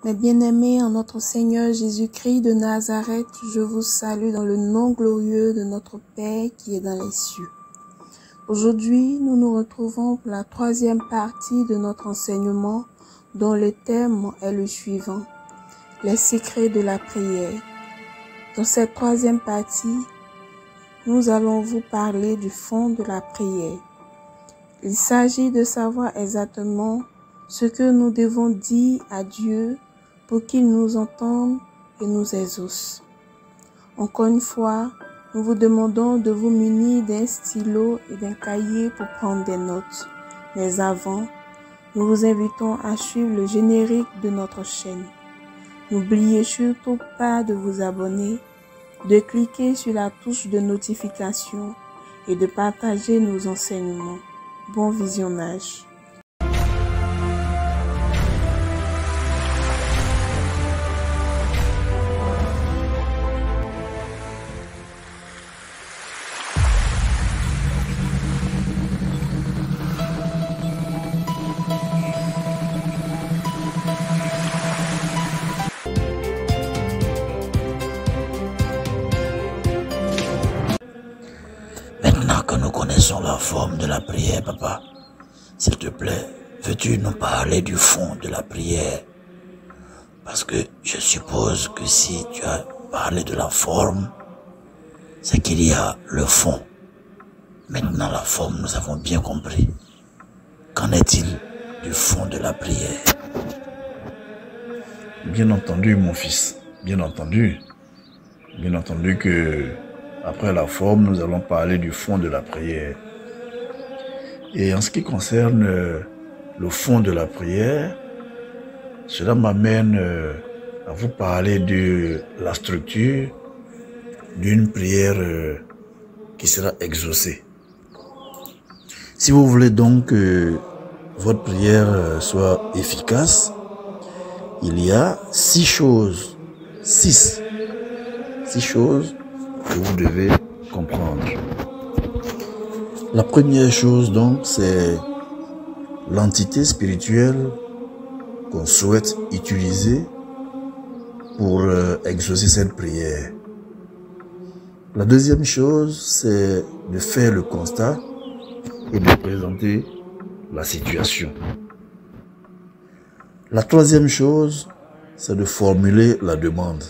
Mes bien-aimés en notre Seigneur Jésus-Christ de Nazareth, je vous salue dans le nom glorieux de notre Père qui est dans les cieux. Aujourd'hui, nous nous retrouvons pour la troisième partie de notre enseignement dont le thème est le suivant, les secrets de la prière. Dans cette troisième partie, nous allons vous parler du fond de la prière. Il s'agit de savoir exactement ce que nous devons dire à Dieu pour qu'il nous entende et nous exauce. Encore une fois, nous vous demandons de vous munir d'un stylo et d'un cahier pour prendre des notes. Mais avant, nous vous invitons à suivre le générique de notre chaîne. N'oubliez surtout pas de vous abonner, de cliquer sur la touche de notification et de partager nos enseignements. Bon visionnage. Maintenant que nous connaissons la forme de la prière, papa, s'il te plaît, veux-tu nous parler du fond de la prière? Parce que je suppose que si tu as parlé de la forme, c'est qu'il y a le fond. Maintenant, la forme, nous avons bien compris. Qu'en est-il du fond de la prière? Bien entendu, mon fils, bien entendu. Bien entendu que après la forme, nous allons parler du fond de la prière. Et en ce qui concerne le fond de la prière, cela m'amène à vous parler de la structure d'une prière qui sera exaucée. Si vous voulez donc que votre prière soit efficace, il y a six choses que vous devez comprendre. La première chose donc, c'est l'entité spirituelle qu'on souhaite utiliser pour exaucer cette prière. La deuxième chose, c'est de faire le constat et de présenter la situation. La troisième chose, c'est de formuler la demande.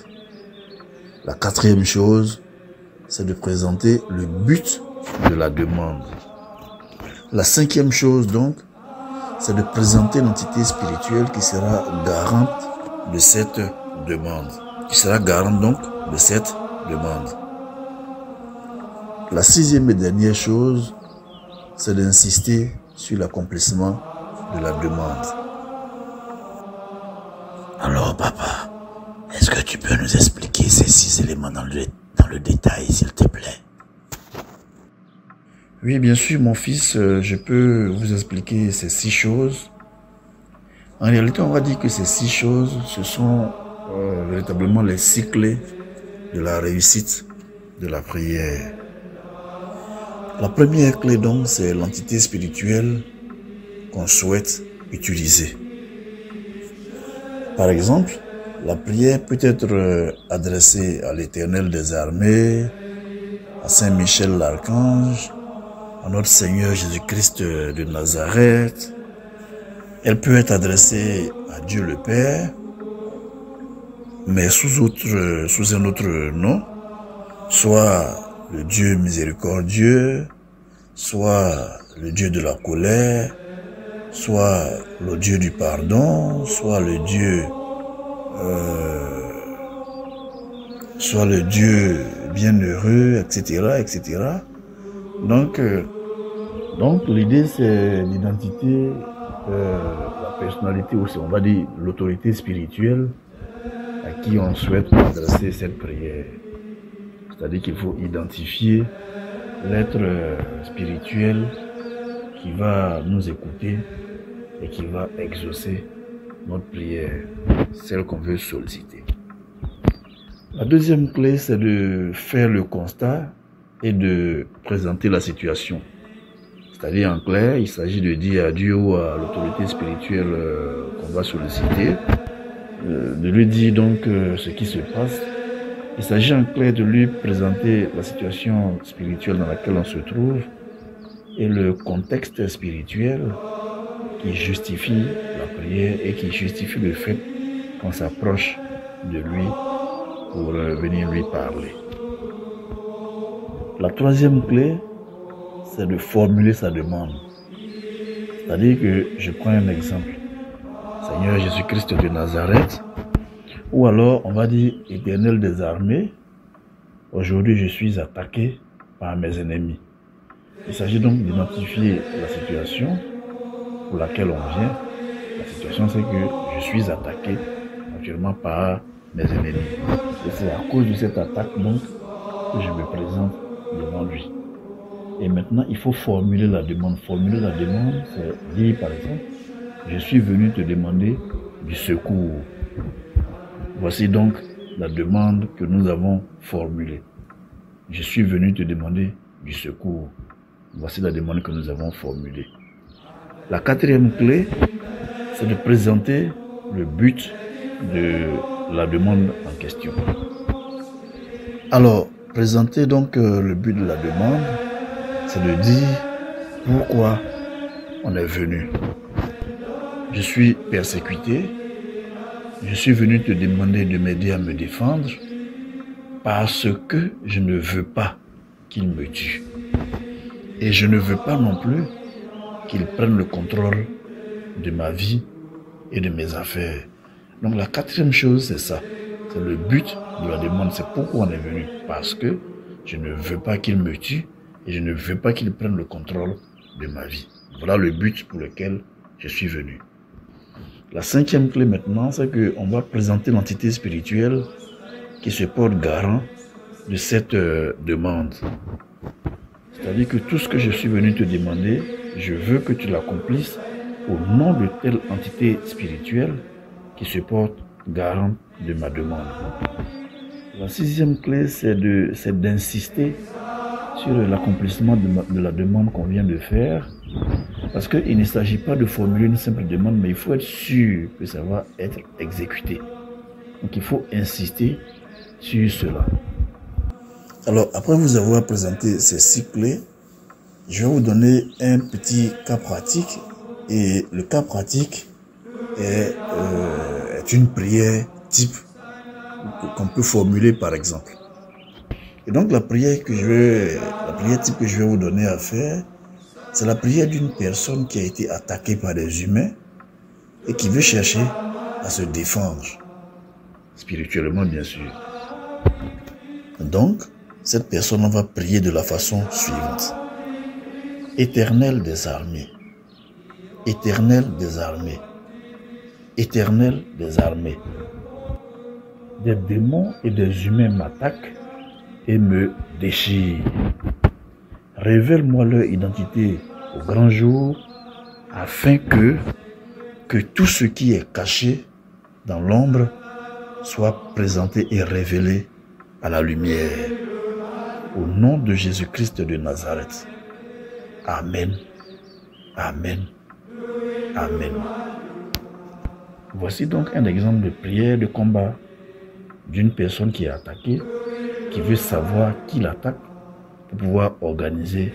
La quatrième chose, c'est de présenter le but de la demande. La cinquième chose donc, c'est de présenter l'entité spirituelle qui sera garante de cette demande. Qui sera garante donc de cette demande. La sixième et dernière chose, c'est d'insister sur l'accomplissement de la demande. Alors, papa, est-ce que tu peux nous expliquer ces 6 éléments dans le détail, s'il te plaît? Oui, bien sûr, mon fils, je peux vous expliquer ces 6 choses. En réalité, on va dire que ces 6 choses, ce sont véritablement les 6 clés de la réussite de la prière. La première clé donc, c'est l'entité spirituelle qu'on souhaite utiliser. Par exemple, la prière peut être adressée à l'Éternel des armées, à Saint Michel l'Archange, à notre Seigneur Jésus-Christ de Nazareth. Elle peut être adressée à Dieu le Père, mais sous un autre nom, soit le Dieu miséricordieux, soit le Dieu de la colère, soit le Dieu du pardon, soit le Dieu bienheureux, etc., etc. Donc l'idée c'est l'identité, la personnalité aussi, on va dire l'autorité spirituelle à qui on souhaite adresser cette prière. C'est-à-dire qu'il faut identifier l'être spirituel qui va nous écouter et qui va exaucer notre prière, celle qu'on veut solliciter. La deuxième clé, c'est de faire le constat et de présenter la situation. C'est-à-dire en clair, il s'agit de dire à Dieu ou à l'autorité spirituelle qu'on va solliciter de lui dire donc ce qui se passe. Il s'agit en clair de lui présenter la situation spirituelle dans laquelle on se trouve et le contexte spirituel qui justifie la prière et qui justifie le fait qu'on s'approche de lui pour venir lui parler. La troisième clé, c'est de formuler sa demande. C'est-à-dire que je prends un exemple. Seigneur Jésus-Christ de Nazareth, ou alors on va dire Éternel des armées, aujourd'hui je suis attaqué par mes ennemis. Il s'agit donc d'identifier la situation pour laquelle on vient. La situation, c'est que je suis attaqué actuellement par mes ennemis. Et c'est à cause de cette attaque donc que je me présente devant lui. Et maintenant, il faut formuler la demande. Formuler la demande, c'est dire par exemple, je suis venu te demander du secours. Voici donc la demande que nous avons formulée. Je suis venu te demander du secours. Voici la demande que nous avons formulée. La quatrième clé, c'est de présenter le but de la demande en question. Alors, présenter donc le but de la demande, c'est de dire pourquoi on est venu. Je suis persécuté. Je suis venu te demander de m'aider à me défendre parce que je ne veux pas qu'il me tue. Et je ne veux pas non plus qu'il prenne le contrôle de ma vie et de mes affaires. Donc la quatrième chose, c'est ça. C'est le but de la demande. C'est pourquoi on est venu. Parce que je ne veux pas qu'il me tue et je ne veux pas qu'il prenne le contrôle de ma vie. Voilà le but pour lequel je suis venu. La cinquième clé maintenant, c'est qu'on va présenter l'entité spirituelle qui se porte garant de cette demande. C'est-à-dire que tout ce que je suis venu te demander, je veux que tu l'accomplisses au nom de telle entité spirituelle qui se porte garant de ma demande. La sixième clé, c'est d'insister sur l'accomplissement de la demande qu'on vient de faire. Parce qu'il ne s'agit pas de formuler une simple demande, mais il faut être sûr que ça va être exécuté. Donc il faut insister sur cela. Alors, après vous avoir présenté ces 6 clés, je vais vous donner un petit cas pratique. Et le cas pratique est une prière type qu'on peut formuler par exemple. Et donc la prière type que je vais vous donner à faire, c'est la prière d'une personne qui a été attaquée par des humains et qui veut chercher à se défendre, spirituellement bien sûr. Donc, cette personne va prier de la façon suivante. Éternel des armées, Éternel des armées, Éternel des armées. Des démons et des humains m'attaquent et me déchirent. Révèle-moi leur identité au grand jour afin que tout ce qui est caché dans l'ombre soit présenté et révélé à la lumière. Au nom de Jésus-Christ de Nazareth. Amen. Amen. Amen. Voici donc un exemple de prière de combat d'une personne qui est attaquée, qui veut savoir qui l'attaque pour pouvoir organiser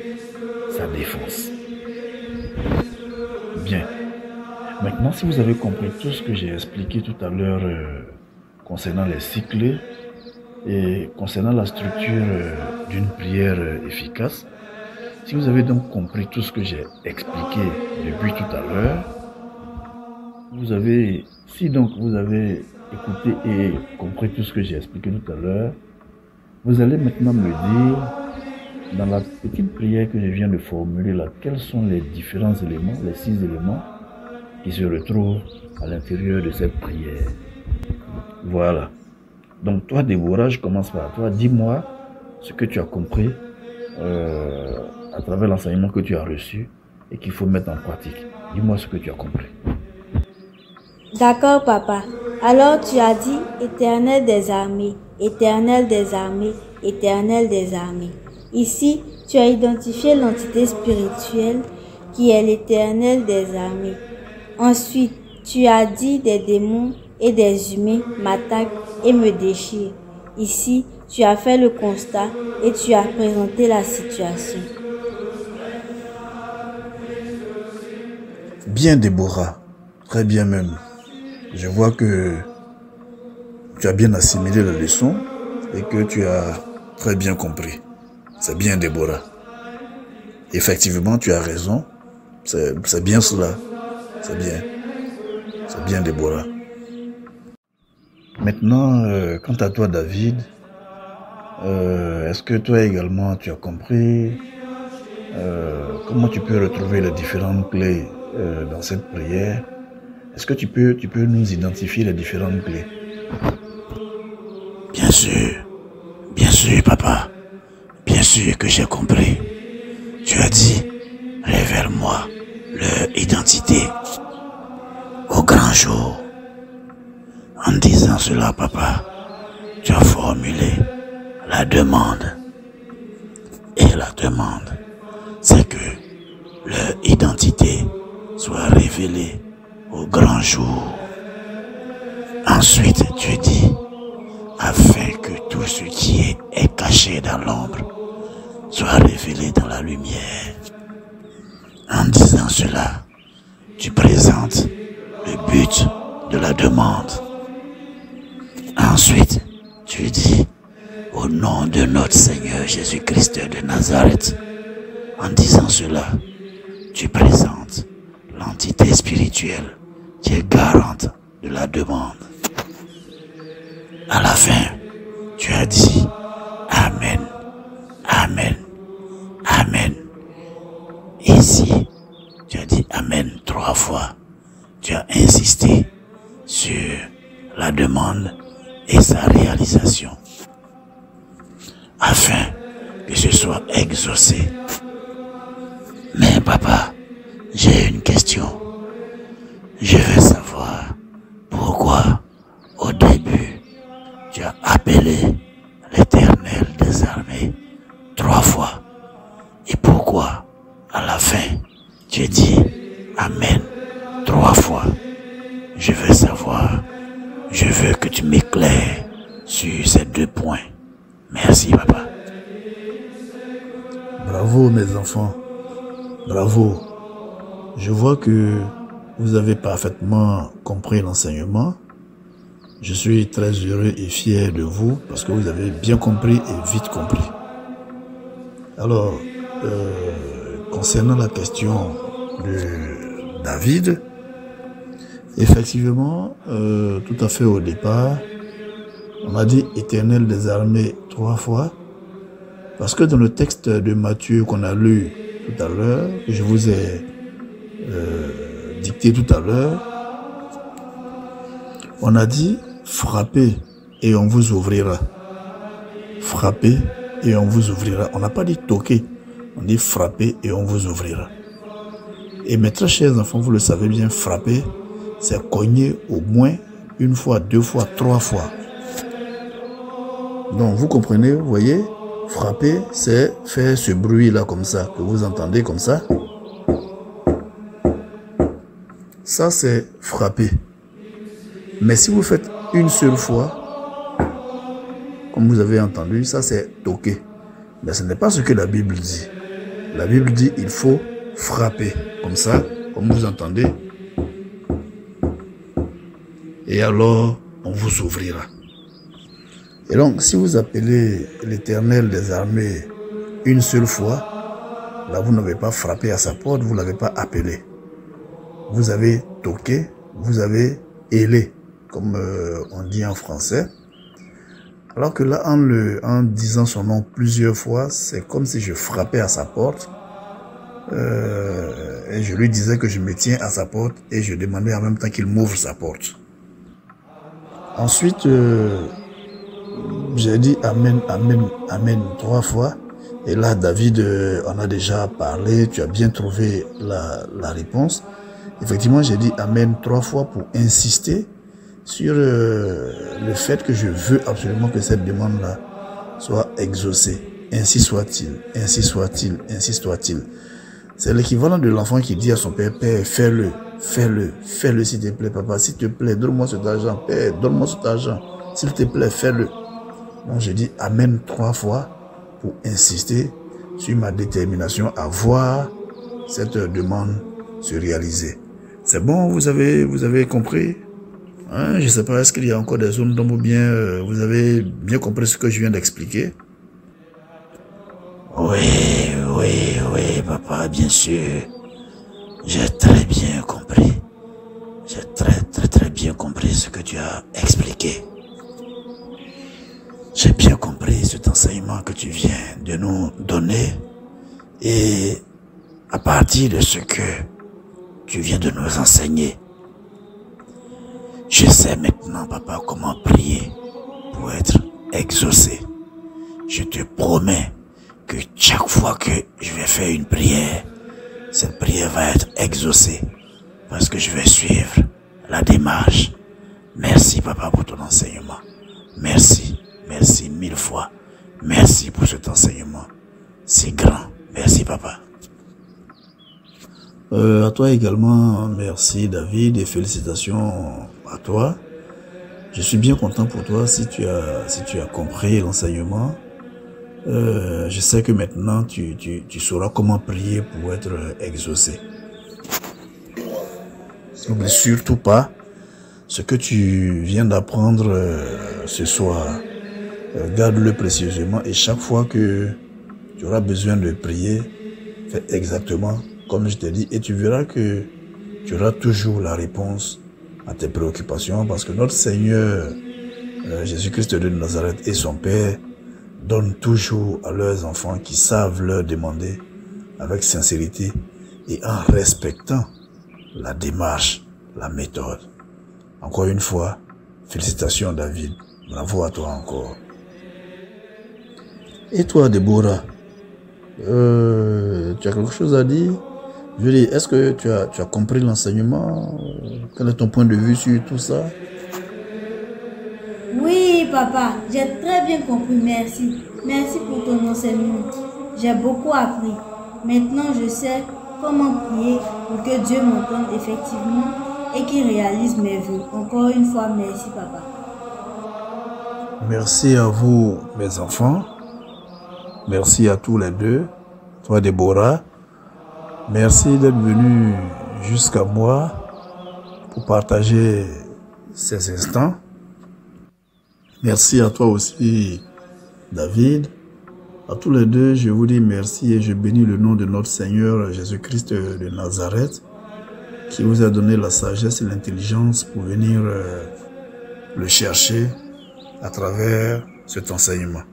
sa défense. Bien. Maintenant, si vous avez compris tout ce que j'ai expliqué tout à l'heure concernant les 6 clés et concernant la structure d'une prière efficace, si vous avez donc compris tout ce que j'ai expliqué depuis tout à l'heure, si donc vous avez écouté et compris tout ce que j'ai expliqué tout à l'heure, vous allez maintenant me dire, dans la petite prière que je viens de formuler là, quels sont les différents éléments, les 6 éléments qui se retrouvent à l'intérieur de cette prière. Voilà. Donc toi, Déborah, je commence par toi. Dis-moi ce que tu as compris à travers l'enseignement que tu as reçu et qu'il faut mettre en pratique. Dis-moi ce que tu as compris. D'accord, papa. Alors tu as dit Éternel des armées, Éternel des armées, Éternel des armées. Ici, tu as identifié l'entité spirituelle qui est l'Éternel des armées. Ensuite, tu as dit des démons et des humains m'attaquent et me déchirent. Ici, tu as fait le constat et tu as présenté la situation. Bien, Déborah. Très bien même. Je vois que tu as bien assimilé la leçon et que tu as très bien compris. C'est bien, Déborah. Effectivement, tu as raison. C'est bien cela. C'est bien. C'est bien, Déborah. Maintenant, quant à toi, David, est-ce que toi également, tu as compris comment tu peux retrouver les différentes clés dans cette prière? Est-ce que tu peux nous identifier les différentes clés? Bien sûr, papa. Bien sûr que j'ai compris. Tu as dit, révèle-moi leur identité au grand jour. En disant cela, papa, tu as formulé la demande. Et la demande, c'est que leur identité soit révélée au grand jour. Ensuite, tu dis, afin que tout ce qui est caché dans l'ombre soit révélé dans la lumière. En disant cela, tu présentes le but de la demande. Ensuite, tu dis, au nom de notre Seigneur Jésus-Christ de Nazareth, en disant cela, tu présentes l'entité spirituelle qui est garante de la demande. À la fin, tu as dit, Amen, Amen, Amen. Ici, tu as dit Amen 3 fois. Tu as insisté sur la demande et sa réalisation, afin que ce soit exaucé. Mais papa, j'ai une question. Je veux savoir pourquoi, au début, tu as appelé l'Éternel des armées 3 fois. Et pourquoi, à la fin, tu as dit Amen 3 fois. Je veux savoir. Je veux que tu m'éclaires sur ces 2 points. Merci, papa. Bravo, mes enfants. Bravo. Je vois que vous avez parfaitement compris l'enseignement. Je suis très heureux et fier de vous parce que vous avez bien compris et vite compris. Alors, concernant la question de David, effectivement, tout à fait au départ, on a dit Éternel des armées 3 fois, parce que dans le texte de Matthieu qu'on a lu tout à l'heure, que je vous ai dicté tout à l'heure, on a dit frappez et on vous ouvrira. Frappez et on vous ouvrira. On n'a pas dit toquer, on dit frappez et on vous ouvrira. Et mes très chers enfants, vous le savez bien, frapper, c'est cogner au moins 1 fois, 2 fois, 3 fois. Donc vous comprenez, vous voyez, frapper, c'est faire ce bruit-là comme ça, que vous entendez comme ça. Ça, c'est frapper. Mais si vous faites une seule fois, comme vous avez entendu, ça c'est toquer. Mais ce n'est pas ce que la Bible dit. La Bible dit il faut frapper, comme ça, comme vous entendez. Et alors, on vous ouvrira. Et donc, si vous appelez l'Éternel des armées une seule fois, là, vous n'avez pas frappé à sa porte, vous ne l'avez pas appelé. Vous avez toqué, vous avez hélé, comme on dit en français. Alors que là, en disant son nom plusieurs fois, c'est comme si je frappais à sa porte. Et je lui disais que je me tiens à sa porte et je demandais en même temps qu'il m'ouvre sa porte. Ensuite, j'ai dit Amen, Amen, Amen 3 fois. Et là, David en a déjà parlé, tu as bien trouvé la réponse. Effectivement, j'ai dit Amen 3 fois pour insister sur le fait que je veux absolument que cette demande-là soit exaucée. Ainsi soit-il, ainsi soit-il, ainsi soit-il. C'est l'équivalent de l'enfant qui dit à son père, Père, fais-le, fais-le. Fais-le s'il te plaît, papa. S'il te plaît, donne-moi cet argent. Père, donne-moi cet argent. S'il te plaît, fais-le. Donc je dis Amen 3 fois pour insister sur ma détermination à voir cette demande se réaliser. C'est bon, vous avez compris? Hein? Je ne sais pas, est-ce qu'il y a encore des zones d'ombre ou bien vous avez bien compris ce que je viens d'expliquer? Oui, papa, bien sûr. J'ai très bien compris. J'ai très bien compris ce que tu as expliqué. J'ai bien compris cet enseignement que tu viens de nous donner et à partir de ce que tu viens de nous enseigner, je sais maintenant, papa, comment prier pour être exaucé. Je te promets que chaque fois que je vais faire une prière, cette prière va être exaucée parce que je vais suivre la démarche. Merci, papa, pour ton enseignement. Merci 1000 fois. Merci pour cet enseignement. C'est grand. Merci, papa. À toi également, merci David et félicitations à toi. Je suis bien content pour toi si tu as compris l'enseignement. Je sais que maintenant tu sauras comment prier pour être exaucé. N'oublie surtout pas ce que tu viens d'apprendre ce soir. Garde-le précieusement et chaque fois que tu auras besoin de prier, fais exactement comme je t'ai dit et tu verras que tu auras toujours la réponse à tes préoccupations parce que notre Seigneur Jésus-Christ de Nazareth et son Père donnent toujours à leurs enfants qui savent leur demander avec sincérité et en respectant la démarche, la méthode. Encore une fois, félicitations David, bravo à toi encore. Et toi Déborah, tu as quelque chose à dire? Je veux dire, est-ce que tu as compris l'enseignement? Quel est ton point de vue sur tout ça? Oui, papa, j'ai très bien compris, merci. Merci pour ton enseignement. J'ai beaucoup appris. Maintenant, je sais comment prier pour que Dieu m'entende effectivement et qu'il réalise mes vœux. Encore une fois, merci, papa. Merci à vous, mes enfants. Merci à tous les deux. Toi, Déborah. Merci d'être venu jusqu'à moi pour partager ces instants. Merci à toi aussi, David. À tous les deux, je vous dis merci et je bénis le nom de notre Seigneur Jésus-Christ de Nazareth qui vous a donné la sagesse et l'intelligence pour venir le chercher à travers cet enseignement.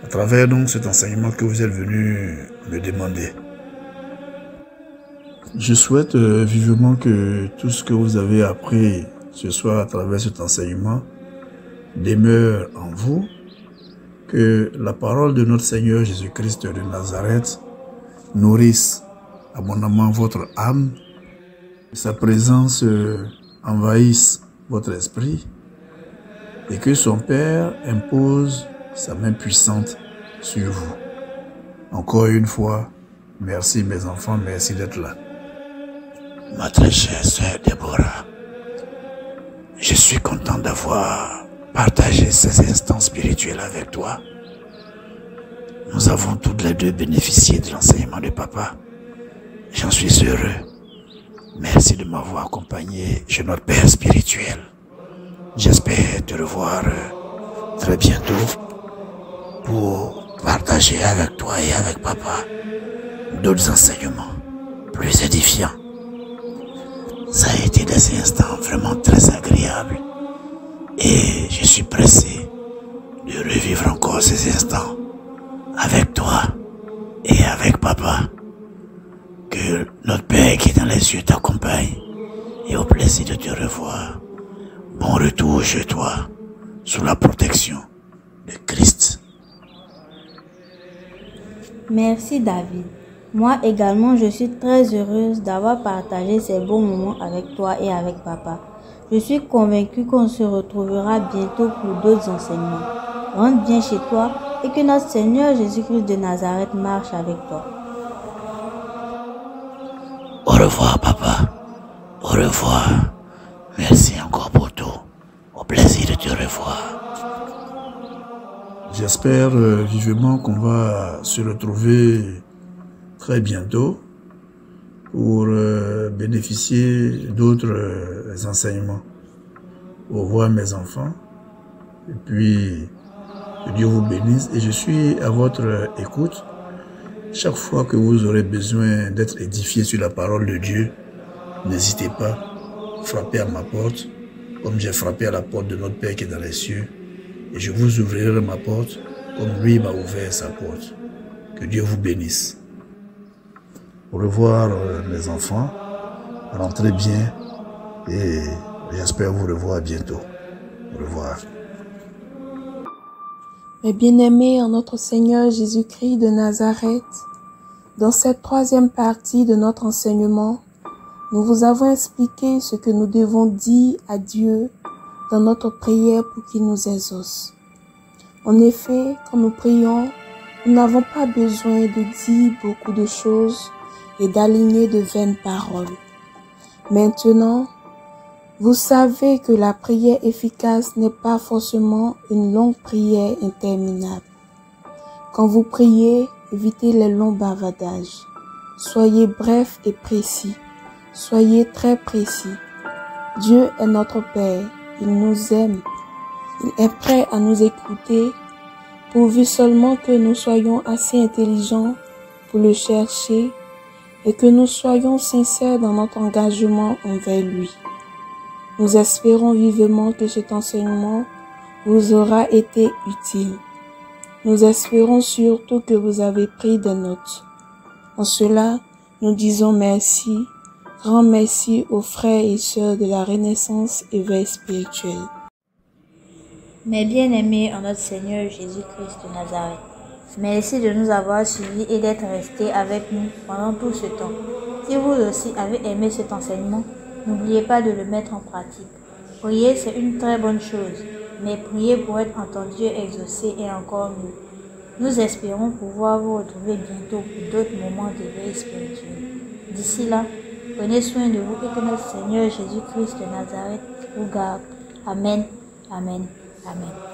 À travers donc cet enseignement que vous êtes venu me demander. Je souhaite vivement que tout ce que vous avez appris ce soir à travers cet enseignement demeure en vous, que la parole de notre Seigneur Jésus-Christ de Nazareth nourrisse abondamment votre âme, que sa présence envahisse votre esprit et que son Père impose sa main puissante sur vous. Encore une fois, merci mes enfants, merci d'être là. Ma très chère sœur Déborah, je suis content d'avoir partagé ces instants spirituels avec toi. Nous avons toutes les deux bénéficié de l'enseignement de papa. J'en suis heureux. Merci de m'avoir accompagné chez notre Père spirituel. J'espère te revoir très bientôt pour partager avec toi et avec papa d'autres enseignements plus édifiants. Ça a été des instants vraiment très agréables et je suis pressé de revivre encore ces instants avec toi et avec papa. Que notre Père qui est dans les cieux t'accompagne et au plaisir de te revoir. Bon retour chez toi sous la protection de Christ. Merci David. Moi également, je suis très heureuse d'avoir partagé ces bons moments avec toi et avec papa. Je suis convaincue qu'on se retrouvera bientôt pour d'autres enseignements. Rentre bien chez toi et que notre Seigneur Jésus-Christ de Nazareth marche avec toi. Au revoir, papa. Au revoir. Merci encore pour tout. Au plaisir de te revoir. J'espère vivement qu'on va se retrouver très bientôt pour bénéficier d'autres enseignements. Au revoir mes enfants. Et puis, que Dieu vous bénisse. Et je suis à votre écoute. Chaque fois que vous aurez besoin d'être édifié sur la parole de Dieu, n'hésitez pas, frappez à ma porte, comme j'ai frappé à la porte de notre Père qui est dans les cieux. Et je vous ouvrirai ma porte, comme lui m'a ouvert sa porte. Que Dieu vous bénisse. Au revoir mes enfants, rentrez bien et j'espère vous revoir bientôt. Au revoir. Mes bien-aimés en notre Seigneur Jésus-Christ de Nazareth, dans cette troisième partie de notre enseignement, nous vous avons expliqué ce que nous devons dire à Dieu dans notre prière pour qu'il nous exauce. En effet, quand nous prions, nous n'avons pas besoin de dire beaucoup de choses et d'aligner de vaines paroles. Maintenant, vous savez que la prière efficace n'est pas forcément une longue prière interminable. Quand vous priez, évitez les longs bavardages. Soyez bref et précis. Soyez très précis. Dieu est notre Père. Il nous aime. Il est prêt à nous écouter, pourvu seulement que nous soyons assez intelligents pour le chercher et que nous soyons sincères dans notre engagement envers lui. Nous espérons vivement que cet enseignement vous aura été utile. Nous espérons surtout que vous avez pris des notes. En cela, nous disons merci, grand merci aux frères et sœurs de la Renaissance éveil spirituel. Mes bien-aimés en notre Seigneur Jésus-Christ de Nazareth, merci de nous avoir suivis et d'être restés avec nous pendant tout ce temps. Si vous aussi avez aimé cet enseignement, n'oubliez pas de le mettre en pratique. Prier, c'est une très bonne chose, mais prier pour être entendu et exaucé est encore mieux. Nous espérons pouvoir vous retrouver bientôt pour d'autres moments d'éveil spirituel. D'ici là, prenez soin de vous et que notre Seigneur Jésus-Christ de Nazareth vous garde. Amen, amen, amen.